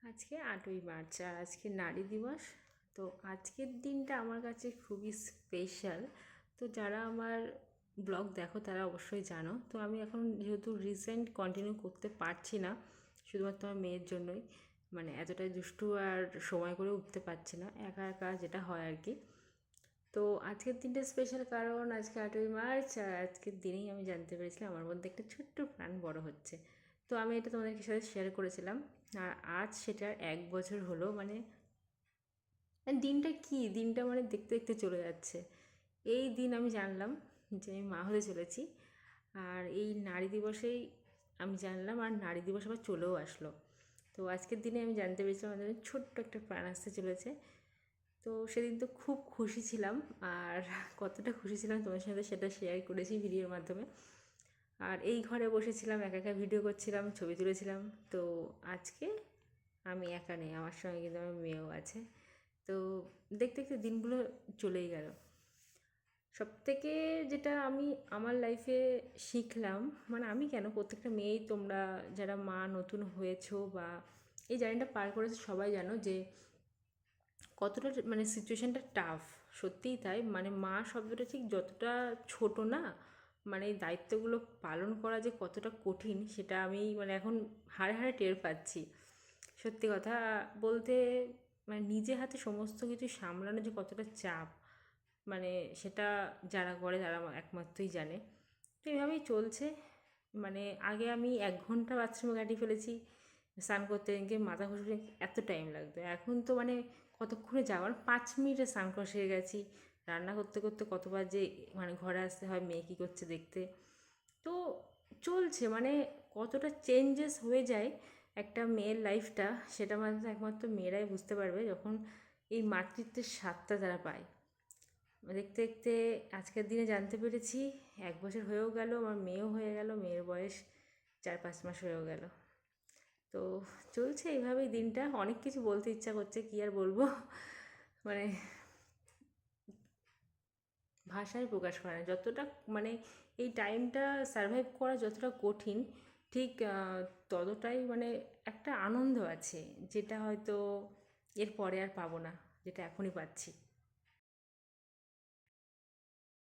আজকে 8ই মার্চ আর আজকে নারী দিবস। তো আজকের দিনটা আমার কাছে খুবই স্পেশাল। তো যারা আমার ব্লগ দেখো তারা অবশ্যই জানো। তো আমি এখন যেহেতু রিসেন্ট কন্টিনিউ করতে পারছি না, শুধুমাত্র আমার মেয়ের জন্যই, মানে এতটাই দুষ্টু আর সময় করে উঠতে পারছি না, একা একা যেটা হয় আর কি। তো আজকের দিনটা স্পেশাল কারণ আজকে 8ই মার্চ, আর আজকের দিনেই আমি জানতে পেরেছিলাম আমার মধ্যে একটা ছোট্ট প্রাণ বড় হচ্ছে। তো আমি এটা তোমাদেরকে সাথে শেয়ার করেছিলাম। আর আজ সেটার 1 বছর হলো। মানে দিনটা কি, দিনটা মানে দেখতে দেখতে চলে যাচ্ছে। এই দিন আমি জানলাম যে আমি মা হতে চলেছি, আর এই নারী দিবসেই আমি জানলাম, আর নারী দিবস আবার চলেও আসলো। তো আজকের দিনে আমি জানতে পেরেছিলাম আমাদের ছোট্ট একটা প্রাণ আসতে চলেছে। তো সেদিন তো খুব খুশি ছিলাম, আর কতটা খুশি ছিলাম তোমার সাথে সেটা শেয়ার করেছি ভিডিওর মাধ্যমে। আর এই ঘরে বসেছিলাম, একা একা ভিডিও করছিলাম, ছবি তুলেছিলাম। তো আজকে আমি একা নেই, আমার সঙ্গে কিন্তু আমার মেয়েও আছে। তো দেখতে দেখতে দিনগুলো চলেই গেল। সবথেকে যেটা আমি আমার লাইফে শিখলাম, মানে আমি কেন, প্রত্যেকটা মেয়েই, তোমরা যারা মা নতুন হয়েছো বা এই জার্নিটা পার করেছো সবাই জানো যে কতটা মানে সিচুয়েশানটা টাফ। সত্যিই তাই। মানে মা শব্দটা ঠিক যতটা ছোট না, মানে এই দায়িত্বগুলো পালন করা যে কতটা কঠিন সেটা আমি মানে এখন হাড়ে হাড়ে টের পাচ্ছি। সত্যি কথা বলতে, মানে নিজে হাতে সমস্ত কিছু সামলানো যে কতটা চাপ, মানে সেটা যারা করে তারা একমাত্রই জানে। তো এভাবেই চলছে। মানে আগে আমি 1 ঘন্টা বাথরুমে কাটিয়ে ফেলেছি, স্নান করতে গিয়ে মাথা ঘষে এত টাইম লাগতো। এখন তো মানে কতক্ষণে যাওয়ার, 5 মিনিটে স্নান করে সেরে গেছি। রান্না করতে করতে কতবার যে মানে ঘরে আসতে হয় মেয়ে কী করছে দেখতে। তো চলছে, মানে কতটা চেঞ্জেস হয়ে যায় একটা মেয়ের লাইফটা, সেটা মানে একমাত্র মেয়েরাই বুঝতে পারবে যখন এই মাতৃত্বের স্বাদটা তারা পায়। দেখতে দেখতে আজকের দিনে জানতে পেরেছি 1 বছর হয়েও গেল, আমার মেয়েও হয়ে গেল, মেয়ের বয়স 4-5 মাস হয়েও গেল। তো চলছে এইভাবেই দিনটা। অনেক কিছু বলতে ইচ্ছা করছে, কী আর বলবো, মানে ভাষায় প্রকাশ করে না যতটা, মানে এই টাইমটা সারভাইভ করা যতটা কঠিন, ঠিক ততটাই মানে একটা আনন্দ আছে যেটা হয়তো এর পরে আর পাবো না, যেটা এখনই পাচ্ছি।